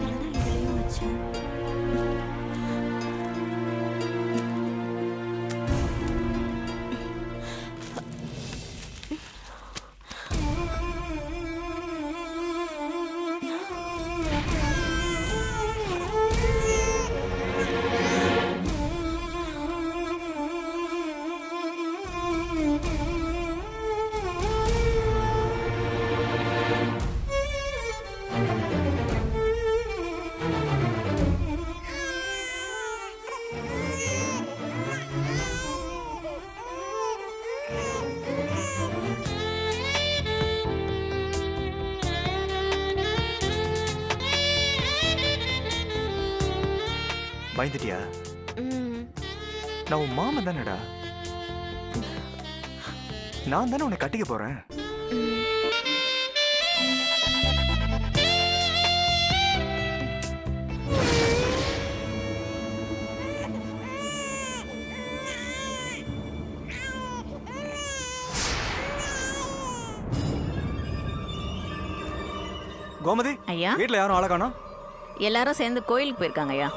இதுலயும் வச்சேன். பயந்துட்டியா? நான் உன் மாமன் தானடா. நான் தானே உன்னை கட்டிக்க போறேன். கோமதி, ஐயா, வீட்டுல யாரும் ஆள காணோம்? எல்லாரும் சேர்ந்து கோயிலுக்கு போயிருக்காங்க ஐயா.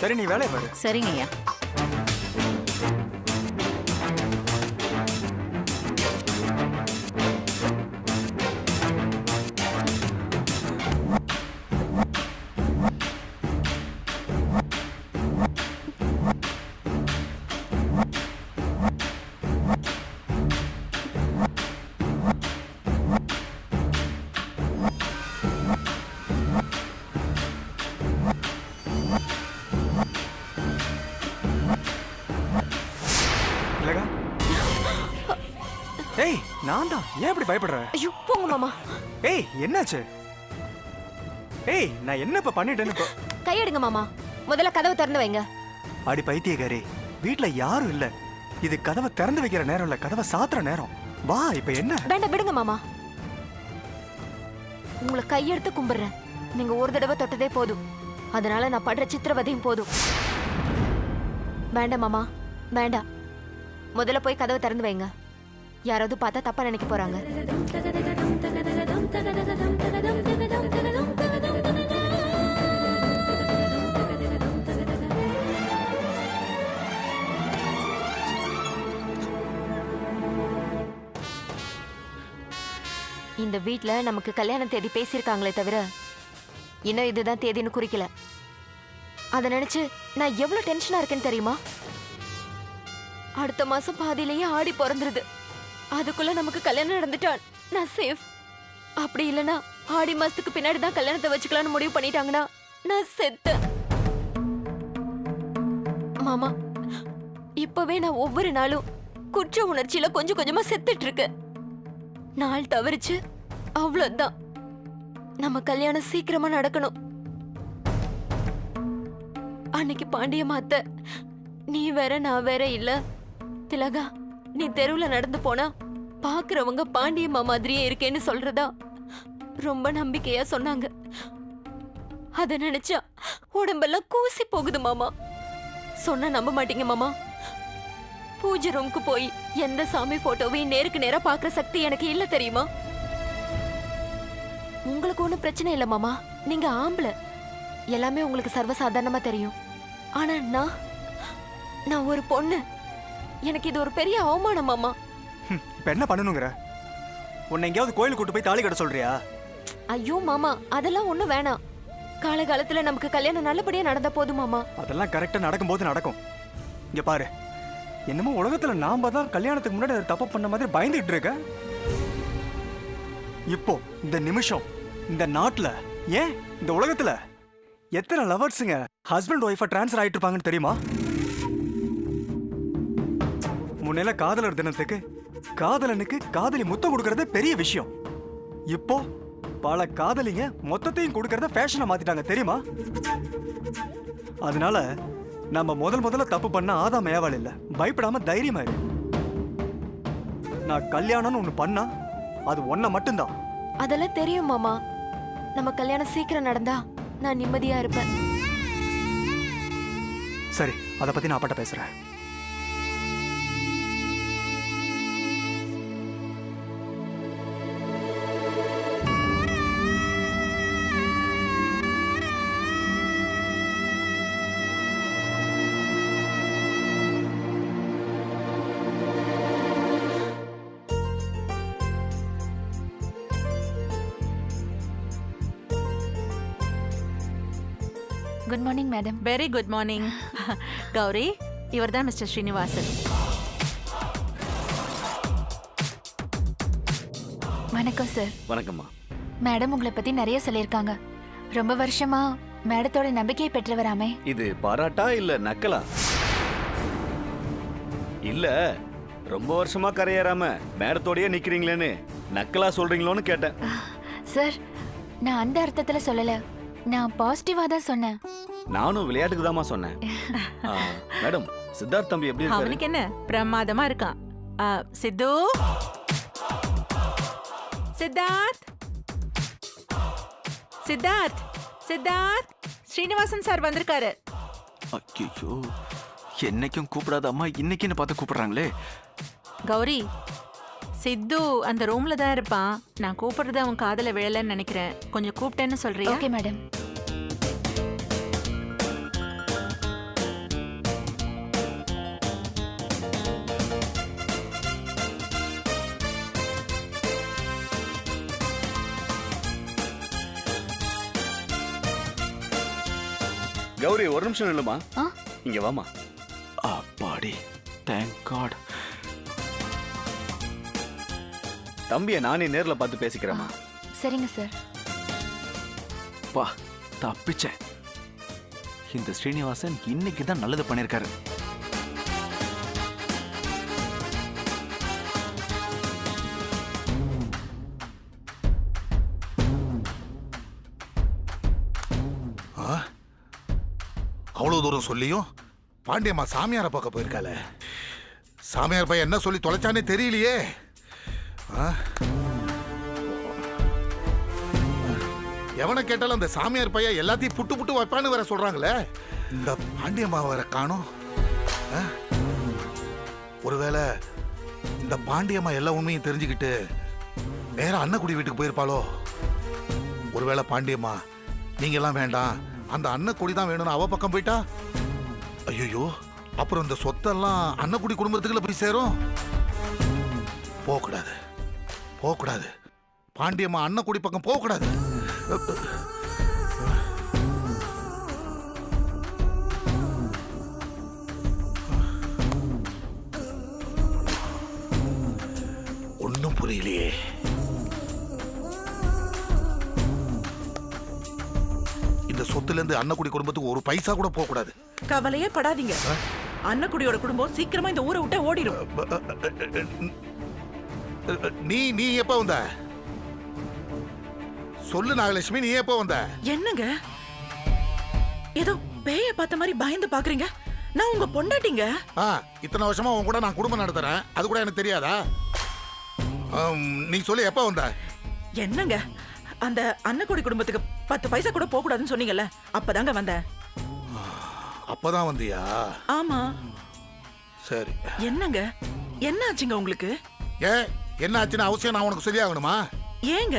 சரி, நீ வேலையை பாரு. சரிங்க ஐயா. இல்லகா? ஏய், நான் தான். ஏன் இப்படி பயப்படுற? ஐயோ போங்க மாமா. ஏய், என்னாச்சு? ஏய், நான் என்ன இப்ப பண்ணிட்டேன்னு கையெடுங்க மாமா. முதல்ல கதவை திறந்து வைங்க. அடி பைத்தியக்காரி, வீட்ல யாரும் இல்ல. இது கதவை திறந்து வைக்கிற நேரம் இல்ல, கதவை சாத்துற நேரம். வா, இப்ப என்ன? வேண்டாம், விடுங்க மாமா. உங்களை கையெடுத்து கும்பிடுறேன். நீங்க ஒரு தடவை தொட்டதே போதும். அதனால நான் படுற சித்திரவதையும் போதும். வேண்டாம் மாமா, வேண்டாம். முதல்ல போய் கதவை திறந்து வைங்க. யாராவது பார்த்தா தப்பா நினைக்க போறாங்க. இந்த வீட்ல நமக்கு கல்யாண தேதி பேசியிருக்காங்களே தவிர இன்னும் இதுதான் தேதின்னு குறிக்கல. அதை நினைச்சு நான் எவ்வளவு டென்ஷனா இருக்கேன்னு தெரியுமா? அடுத்த மாசம் பாதியிலேயே ஆடி பிறந்துருது. அதுக்குள்ள நமக்கு கல்யாணம் நடந்துட்டா நான் சேஃப். அப்படி இல்லைன்னா ஆடி மாசத்துக்கு பின்னாடி தான் கல்யாணத்தை வச்சுக்கலாம்னு முடிவு பண்ணிட்டாங்கன்னா நான் செத்தேன். மாமா, இப்பவே நான் ஒவ்வொரு நாளும் குற்ற உணர்ச்சியில கொஞ்சம் கொஞ்சமா செத்துட்டு இருக்கேன். நாள் தவறிச்சு அவ்வளவுதான். நம்ம கல்யாணம் சீக்கிரமா நடக்கணும். அன்னைக்கு பாண்டியம்மா அத்தை, நீ வேற நான் வேற இல்ல திலகா, நீ தெருவுல நடந்து போனா பாக்குறவங்க பாண்டியம்மா மாதிரியே இருக்கேன்னு சொல்றதா ரொம்ப நம்பிக்கையா சொன்னாங்க. அத நினைச்சா உடம்பெல்லாம் கூசி போகுது மாமா. சொன்னா நம்ப மாட்டீங்க மாமா. பூஜை ரூமுக்கு போய் எந்த சாமி போட்டோவையும் நேருக்கு நேரா பாக்குற சக்தி எனக்கு இல்ல தெரியுமா? உங்களுக்கு ஒண்ணும் பிரச்சனை இல்ல மாமா. நீங்க ஆம்பளை, எல்லாமே உங்களுக்கு சர்வசாதாரணமா தெரியும். ஆனா நான் ஒரு பொண்ணு. எனக்கு இது ஒரு பெரிய அவமானம் மாமா. இப்ப என்ன பண்ணணுங்கிற? உன்னை எங்கேயாவது கோயிலுக்கு கூட்டு போய் தாலி கட்ட சொல்றியா? ஐயோ மாமா, அதெல்லாம் ஒண்ணும் வேணாம். காலகாலத்துல நமக்கு கல்யாணம் நல்லபடியா நடந்த போதும் மாமா. அதெல்லாம் கரெக்டா நடக்கும்போது நடக்கும். இங்க பாரு, என்னமோ உலகத்துல நாம தான் கல்யாணத்துக்கு முன்னாடி தப்பு பண்ண மாதிரி பயந்துட்டு இருக்க. இப்போ இந்த நிமிஷம் இந்த நாட்டுல, ஏன் இந்த உலகத்துல எத்தனை லவர்ஸுங்க ஹஸ்பண்ட் ஒய்ஃபா டிரான்ஸ்ஃபர் ஆயிட்டு இருப்பாங்கன்னு தெரியுமா? முன்னையில காதலர் தினத்துக்கு காதலனுக்கு காதலி முத்தம் கொடுக்கறதே பெரிய விஷயம். இப்போ பல காதலிங்க மொத்தத்தையும் கொடுக்கறத ஃபேஷனா மாத்திட்டாங்க தெரியுமா? அதனால நம்ம முதல்ல தப்பு பண்ண ஆதாம் ஏவாள் இல்ல. பயப்படாம தைரியமா இரு. நான் கல்யாணம்னு ஒண்ணு பண்ணா அது ஒன்ன மட்டும்தான். அதெல்லாம் தெரியும் மாமா. நம்ம கல்யாணம் சீக்கிரம் நடந்தா நான் நிம்மதியா இருப்பேன். சரி, அதை பத்தி நான் அப்பாட்ட பேசுறேன். Good morning madam. Very good morning. Gauri, இவர் தான் மிஸ்டர் ஸ்ரீனிவாசன். வணக்கம் சார். வணக்கம்மா. மேடம் உங்களை பத்தி நிறைய சொல்லியிருக்காங்க. ரொம்ப வருஷமா மேடத்தோட நம்பிக்கையை பெற்றவராமே. இது பாராட்டா இல்ல நக்கலா? இல்ல, ரொம்ப வருஷமா கரையேறாம மேடத்தோடயே நிக்கிறீங்களேன்னு நக்கலா சொல்றீங்களோன்னு கேட்டேன். சார், நான் அந்த அர்த்தத்துல சொல்லல. நான் பாசிட்டிவா தான் சொன்னேன். நானும் விளையாட்டுக்கு தாமா சொன்னேன். மேடம், சித்தார்த் தம்பி எப்படி இருக்காரு? அவனுக்கு என்ன, பிரமாதமா இருக்கான். சித்து, சித்தார்த், சித்தார்த், சித்தார்த், ஸ்ரீனிவாசன் சார் வந்திருக்காரு. ஐயோ, என்னைக்கும் கூப்பிடாத அம்மா இன்னைக்கு என்ன பார்த்து கூப்பிடுறாங்களே. கௌரி, சித்து அந்த ரூம்ல தான் இருப்பான். நான் கூப்பிடுறது அவன் காதல விழலன்னு நினைக்கிறேன். கொஞ்சம் கூப்பிட்டேன்னு சொல்றியா? Okay madam. கௌரி, ஒரு நிமிஷம் இல்லம்மா. ஆ? இங்க வாமா. அப்பாடி, தேங்க் காட். தம்பியை நானே நேர்ல பார்த்து பேசிக்கிறேம்மா. சரிங்க சார். பா, தப்பிச்சேன். இந்த ஸ்ரீனிவாசன் இன்னைக்கு தான் நல்லது பண்ணிருக்காரு. அவ்வளவு தூரம் சொல்லியும் பாண்டியம்மா சாமியாரை பார்க்க போயிருக்காள. சாமியார் பையன் என்ன சொல்லி தொலைச்சானே தெரியலையே. எவனை கேட்டாலும் அந்த சாமியார் பையன் எல்லாத்தையும் புட்டு புட்டு வைப்பான்னு வேற சொல்றாங்களே. இந்த பாண்டியம்மா வேற காணோம். ஒருவேளை இந்த பாண்டியம்மா எல்லா உண்மையும் தெரிஞ்சுக்கிட்டு வேற அன்னக்குடி வீட்டுக்கு போயிருப்பாளோ. ஒருவேளை பாண்டியம்மா நீங்க எல்லாம் வேண்டாம், அந்த அன்னக்குடி தான் வேணும்னு அவ பக்கம் போயிட்டா, ஐயோ அப்புறம் இந்த சொத்தெல்லாம் அன்னக்குடி குடும்பத்துக்குள்ள போய் சேரும். போகக்கூடாது, போகக்கூடாது. பாண்டியம்மா அன்னக்குடி பக்கம் போகக்கூடாது. ஒன்னும் புரியலையே. இந்த சொத்துல இருந்து அன்னக்குடி குடும்பத்துக்கு ஒரு பைசா கூட போக கூடாது. கவலையே படாதீங்க. அன்னக்குடியோட குடும்பம் சீக்கிரமா இந்த ஊரை விட்டு ஓடிடும். நீ எப்ப வந்த? சொல்லு நாகலட்சுமி, நீ எப்ப வந்த? என்னங்க ஏதோ பேய பார்த்த மாதிரி பயந்து பாக்குறீங்க? நான் உங்க பொண்டாட்டிங்க. இத்தனை வருஷமா உன் கூட நான் குடும்பம் நடத்துறேன், அது கூட எனக்கு தெரியாதா? நீ சொல்லு, எப்ப வந்த? என்னங்க, அந்த அன்னக்குடி குடும்பத்துக்கு 10 பைசா கூட போக கூடாதுன்னு சொன்னீங்கல்ல, அப்பதாங்க வந்தேன். அப்பதான் வந்தியா? ஆமா. சரி. என்னங்க, என்ன ஆச்சுங்க உங்களுக்கு? என்ன ஆச்சுன்னு அவசியம் நான் உனக்கு சொல்லியாகணுமா? ஏங்க,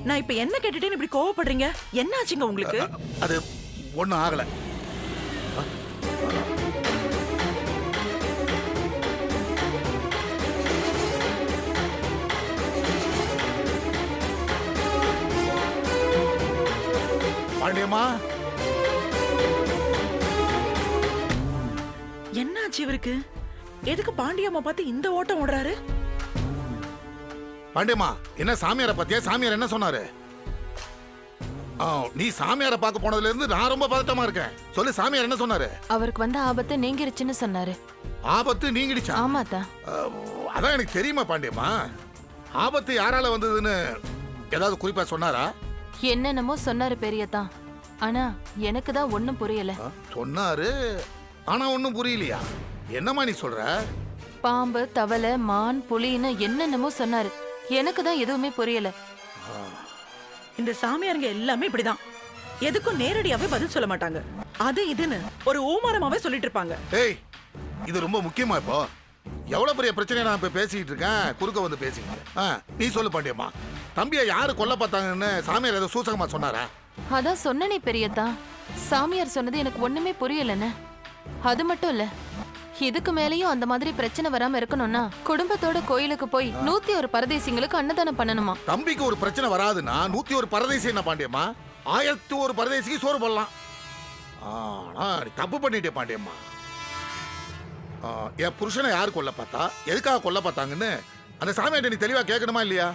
நான் இப்ப என்ன கேட்டுட்டேன்னு இப்படி கோவப்படுறீங்க? என்ன ஆச்சுங்க உங்களுக்கு? அது ஒண்ணும் ஆகல. பாண்டியம்மா, என்னாச்சு இவருக்கு? எதுக்கு பாண்டியம்மா பார்த்து இந்த ஓட்டம் ஓடுறாரு? பாண்டியம்மா, என்ன சாமியாரை பத்தியா? சாமியார் என்ன சொன்னாரு? நீ சாமியாரை பார்க்க போனதுல இருந்து நான் ரொம்ப பதட்டமா இருக்கேன். சொல்லு, சாமியார் என்ன சொன்னாரு? அவருக்கு வந்த ஆபத்து நீங்கிருச்சுன்னு சொன்னாரு. ஆபத்து நீங்கிடுச்சா? ஆமாத்தா. அதான் எனக்கு தெரியுமா பாண்டியம்மா. ஆபத்து யாரால வந்ததுன்னு ஏதாவது குறிப்பா சொன்னாரா? என்னென்னமோ சொன்னாரு பெரியத்தா. ஆனா எனக்கு தான் ஒண்ணும் புரியல. சொன்னாரு, ஆனா ஒண்ணும் புரியலையா? என்னம்மா நீ சொல்ற? பாம்பு, தவளை, மான், புலின்னு என்னென்னமோ சொன்னாரு. எனக்கு தான் எதுவுமே புரியல. இந்த சாமியாருங்க எல்லாமே இப்படிதான். எதுக்கும் நேரடியாவே பதில் சொல்ல மாட்டாங்க. அது இதுன்னு ஒரு ஊமரமாவே சொல்லிட்டு இருப்பாங்க. ஏய், இது ரொம்ப முக்கியமா இப்போ? எவ்வளவு பெரிய பிரச்சனையை நான் இப்ப பேசிக்கிட்டு இருக்கேன், குறுக்க வந்து பேசிக்கிட்டு. நீ சொல்லு பாண்டியம்மா, தம்பியை யாரு கொல்ல பார்த்தாங்கன்னு சாமியார் ஏதோ சூசகமா சொன்னாரா? அதான் சொன்னனே பெரியத்தா, சாமியார் சொன்னது எனக்கு ஒண்ணுமே புரியலன்னு. அது மட்டும் இல்ல, இதுக்கு மேலேயும் அந்த மாதிரி பிரச்சனை வராம இருக்கணும்னா குடும்பத்தோட கோயிலுக்கு போய் 101 பரதேசிங்களுக்கு அன்னதானம் பண்ணணுமா. தம்பிக்கு ஒரு பிரச்சனை வராதுன்னா 101 பரதேசி என்ன பாண்டியம்மா, 1001 பரதேசிக்கு சோறு போடலாம். ஆனா நீ தப்பு பண்ணிட்டே பாண்டியம்மா. என் புருஷனை யாரு கொல்ல பார்த்தா, எதுக்காக கொல்ல பார்த்தாங்கன்னு அந்த சாமியார்ட்ட நீ தெளிவா கேட்கணுமா இல்லையா?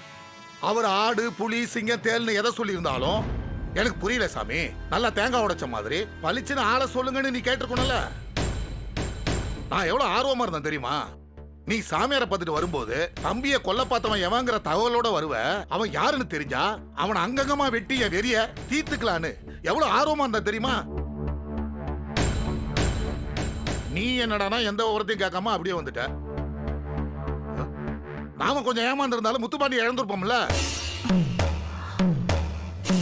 அவர் ஆடு புலி சிங்கம் தேல்னு எதை சொல்லியிருந்தாலும் எனக்கு புரியல சாமி. நல்லா தேங்காய் உடைச்ச மாதிரி பளிச்சுன்னு ஆளை சொல்லுங்கன்னு நீ கேட்டிருக்கணும்ல. நான் எவ்வளவு ஆர்வமா இருந்தேன் தெரியுமா? நீ சாமியாரை பார்த்துட்டு வரும்போது தம்பியை கொல்ல பார்த்தவன் எவங்கிற தகவலோட வருவ, அவன் யாருன்னு தெரிஞ்சா அவனை அங்கங்கமா வெட்டி என் வெறிய தீர்த்துக்கலான்னு எவ்வளவு ஆர்வமா இருந்தா தெரியுமா? நீ என்னடானா எந்த ஒவ்வொருத்தையும் கேட்காம அப்படியே வந்துட்ட. நாம கொஞ்சம் ஏமாந்துருந்தாலும் முத்துப்பாண்டி இழந்திருப்போம்ல.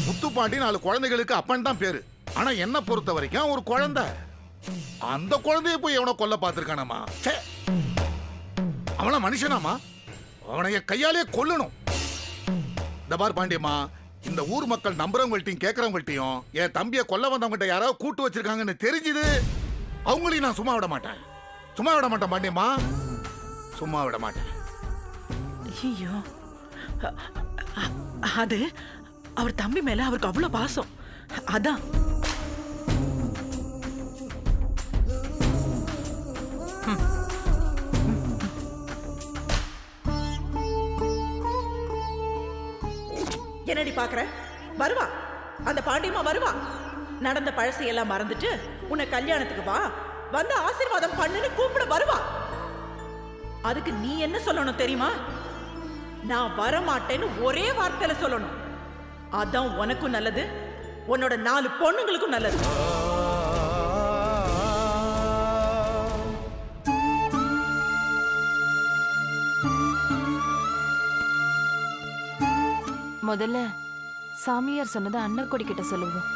முத்துப்பாண்டி 4 குழந்தைகளுக்கு அப்பன் தான் பேரு. ஆனா என்ன பொறுத்த வரைக்கும் ஒரு குழந்தை. அந்த குழந்தைய போய் எவனோ கொல்ல பார்த்திருக்கானாமா. அவன மனுஷனாமா? அவனைய கையாலே கொல்லணும். இந்த பார் பாண்டியம்மா, இந்த ஊர் மக்கள் நம்புறவங்கள்ட்டையும் கேட்கறவங்கள்ட்டையும் என் தம்பியை கொல்ல வந்தவங்ககிட்ட யாராவது கூட்டு வச்சிருக்காங்கன்னு தெரிஞ்சுது, அவங்களையும் நான் சும்மா விட மாட்டேன். சும்மா விட மாட்டேன் பாண்டியம்மா, சும்மா விட மாட்டேன். ஐயோ, அது அவர் தம்பி மேல அவருக்கு அவ்வளவு பாசம். அதான் என்னடி பாக்குற? வருவா அந்த பாண்டியம்மா, வருவா. நடந்த பழசையெல்லாம் மறந்துட்டு உன்னை கல்யாணத்துக்கு வா, வந்து ஆசீர்வாதம் பண்ணுன்னு கூப்பிட வருவா. அதுக்கு நீ என்ன சொல்லணும் தெரியுமா? நான் வரமாட்டேன்னு ஒரே வார்த்தையில சொல்லணும். அதான் உனக்கும் நல்லது, உன்னோட 4 பொண்ணுங்களுக்கும் நல்லது. முதல்ல சாமியார் சொன்னதை அன்னக்கொடி கிட்ட சொல்லுவோம்.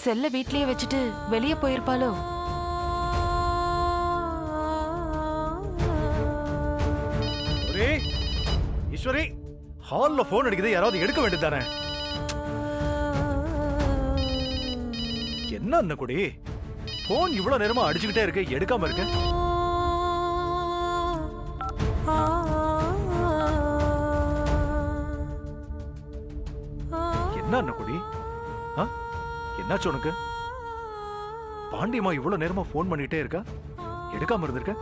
செல்ல வீட்லயே வச்சுட்டு வெளியே போயிருப்பாளோ? ஈஸ்வரி, ஹால்ல போன் அடிக்குது, யாராவது எடுக்க வேண்டியதானே? என்ன அன்னக்குடி, போன் இவ்வளவு நேரமா அடிச்சுக்கிட்டே இருக்கு, எடுக்காம இருக்க? என்ன அன்னக்குடி, என்னாச்சு உனக்கு? பாண்டியம்மா இவ்வளவு நேரமா போன் பண்ணிட்டே இருக்கா, எடுக்காம இருந்திருக்க?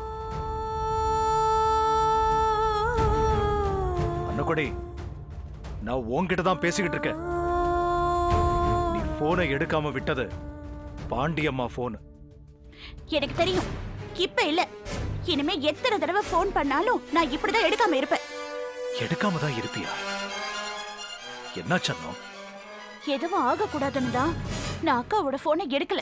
அன்னக்குடி, நான் உன்கிட்ட தான் பேசிக்கிட்டு இருக்கேன். நீ போனை எடுக்காம விட்டது பாண்டியம்மா போன். எனக்கு தெரியும், இப்ப இல்ல, இனிமே எத்தனை தடவை போன் பண்ணாலும் நான் இப்படிதான் எடுக்காம இருப்பேன். எடுக்காம தான் இருப்பியா? என்னாச்சு? எதுவும் ஆக கூடாதுன்னு தான் நான் அக்காவோட போனை எடுக்கல.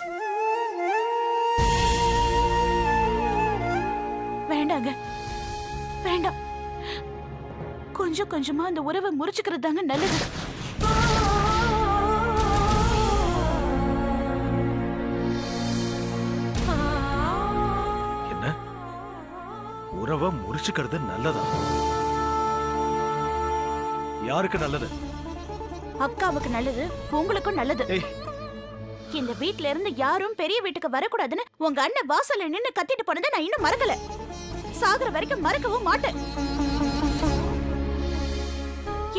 வேண்டாங்க, வேண்டாம். கொஞ்சம் கொஞ்சமா அந்த உறவை முறிச்சுக்கிறது தாங்க நல்லது. உறவை முறிச்சுக்கிறது நல்லதா? யாருக்கு நல்லது? அக்காவுக்கு நல்லது, உங்களுக்கும் நல்லது. ஏய். இந்த வீட்ல இருந்து யாரும் பெரிய வீட்டுக்கு வரக்கூடாதுன்னு உங்க அண்ணன் வாசல்ல நின்னு கத்திட்டு போனதை நான் இன்னும் மறக்கல. சாகுற வரைக்கும் மறக்கவும் மாட்டேன்.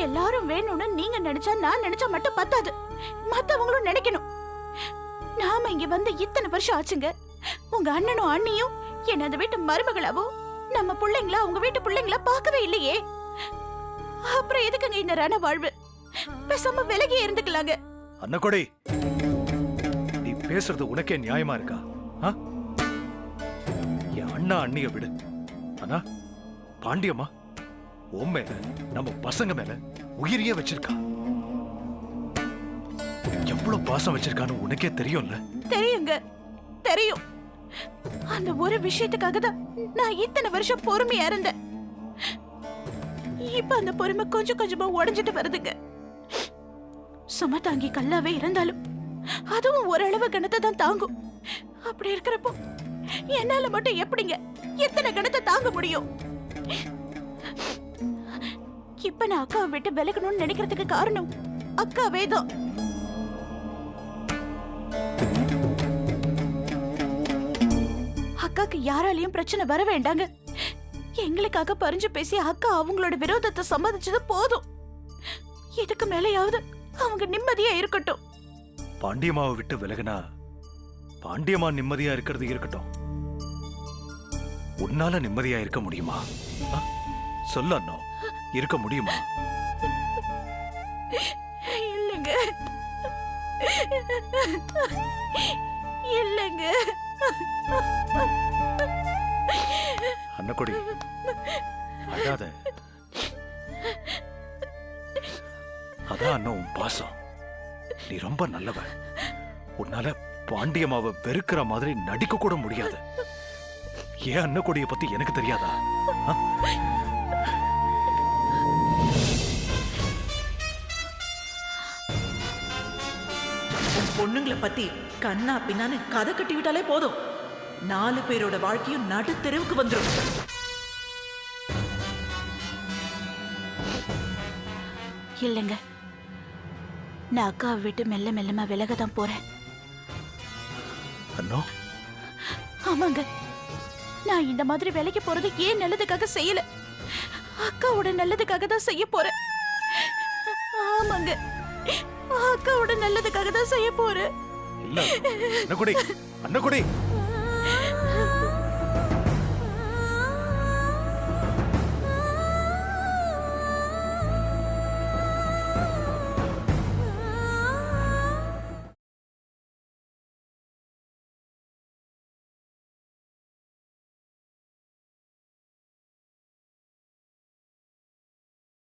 எல்லாரும் வேணும்னு நீங்க நினைச்சா நான் நினைச்சா மட்டும் பத்தாது, மத்தவங்களும் நினைக்கணும். நாம இங்க வந்து இத்தனை வருஷம் ஆச்சுங்க. உங்க அண்ணனும் அண்ணியும் என்ன அந்த வீட்டு மருமகளாவோ நம்ம பிள்ளைங்களா உங்க வீட்டு பிள்ளைங்களா பார்க்கவே இல்லையே. அப்புறம் எதுக்குங்க இந்த ரண வாழ்வு? பேசாம விலகி இருந்துக்கலாங்க. அன்னக்கொடி, நீ பேசுறது உனக்கே நியாயமா இருக்கா? ஆ? என் அண்ணா அண்ணிய விடு. ஆனா பாண்டியம்மா உன் மேல நம்ம பசங்க மேல உயிரியே வச்சிருக்கா. எவ்வளவு பாசம் வச்சிருக்கான்னு உனக்கே தெரியும்ல? தெரியுங்க, தெரியும். அந்த ஒரு விஷயத்துக்காக தான் நான் இத்தனை வருஷம் பொறுமையா இருந்தேன். இப்ப அந்த பொறுமை கொஞ்சம் கொஞ்சமா உடைஞ்சிட்டு வருதுங்க. சும தாங்கி கல்லாவே இருந்தாலும் அதுவும் ஓரளவு கணத்தை தான் தாங்கும். அப்படி இருக்கிறப்போ என்னால மட்டும் எப்படிங்க எத்தனை கணத்தை தாங்க முடியும்? இப்ப நான் அக்காவை விட்டு விலகணும்னு நினைக்கிறதுக்கு காரணம் அக்காவே தான். அக்காக்கு யாராலையும் பிரச்சனை வர வேண்டாங்க. எங்களுக்காக பறிஞ்சு பேசி அக்கா அவங்களோட விரோதத்தை சம்மதிச்சது போதும். இதுக்கு மேலேயாவது அவங்க நிம்மதியா இருக்கட்டும். பாண்டியம்மாவை விட்டு விலகுனா பாண்டியம்மா நிம்மதியா இருக்கிறது இருக்கட்டும், உன்னால நிம்மதியா இருக்க முடியுமா? ஆ? சொல்லு அண்ணா, இருக்க முடியுமா? இல்லைங்க, இல்லைங்க. அன்னக்கொடி, அழாத. அதான் அண்ணா உன் பாசம். நீ ரொம்ப நல்லவ. உன்னால பாண்டியம்மாவை வெறுக்கிற மாதிரி நடிக்க கூட முடியாது. ஏன் அன்னக்கொடியை பத்தி எனக்கு தெரியாதா? ஆ? பொண்ணுங்களை பத்தி கண்ணா பின்னான்னு கதை கட்டி விட்டாலே போதும், 4 பேரோட வாழ்க்கையும் நடுத்தெருவுக்கு வந்துடும். இல்லைங்க, நான் அக்காவை விட்டு மெல்ல மெல்லமா விலக தான் போறேன். அண்ணா, ஆமாங்க, நான் இந்த மாதிரி வேலைக்கு போறது ஏன் நல்லதுக்காக செய்யல, அக்காவோட நல்லதுக்காக தான் செய்ய போறேன். ஆமாங்க, அக்காவோட நல்லதுக்காக தான் செய்ய போறேன். இல்ல அன்னக்கொடி, அன்னக்கொடி.